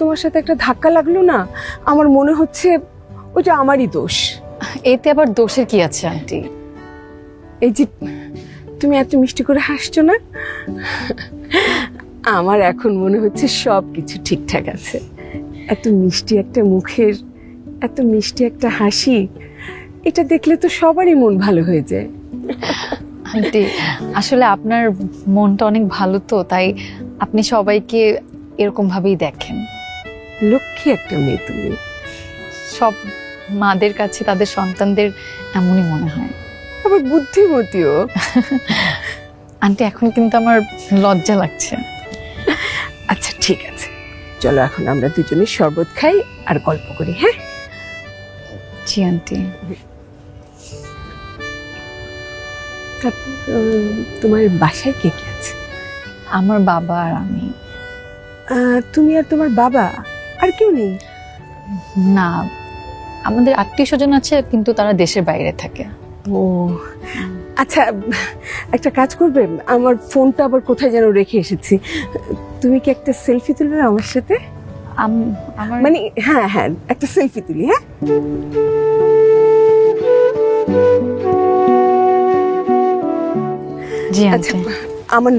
তোমার সাথে একটা ধাক্কা লাগলো না, আমার মনে হচ্ছে ওটা আমারই দোষ। এতে আবার দোষের কি আছে আন্টি? এই যে তুমি এত মিষ্টি করে হাসছো না, আমার এখন মনে হচ্ছে সব কিছু ঠিকঠাক আছে। এত মিষ্টি একটা মুখের, এত মিষ্টি একটা হাসি, এটা দেখলে তো সবারই মন ভালো হয়ে যায়। আন্টি আসলে আপনার মনটা অনেক ভালো, তো তাই আপনি সবাইকে এরকম ভাবেই দেখেন। লক্ষ্মী একটা মেয়ে তুমি। সব মাদের কাছে তাদের সন্তানদের এমনই মনে হয়। আবার বুদ্ধিমতীও। আন্টি এখন কিন্তু আমার লজ্জা লাগছে। আচ্ছা ঠিক আছে, চলো এখন আমরা দুজনে শরবত খাই আর গল্প করি। হ্যাঁ জি আন্টি। তারপর তোমার বাসায় কে কে আছে? আমার বাবা আর আমি। তুমি আর তোমার বাবা, আর কেউ নেই? না, আমাদের আত্মীয় স্বজন আছে কিন্তু তারা দেশের বাইরে থাকে। ও আচ্ছা, একটা কাজ করবে, আমার ফোনটা আবার কোথায় যেন রেখে এসেছি, তুমি কি একটা সেলফি তুলবে আমার সাথে? আমার মানে হ্যাঁ হ্যাঁ, একটা সেলফি তুলি। হ্যাঁ জি আচ্ছা, আন্টি। আমার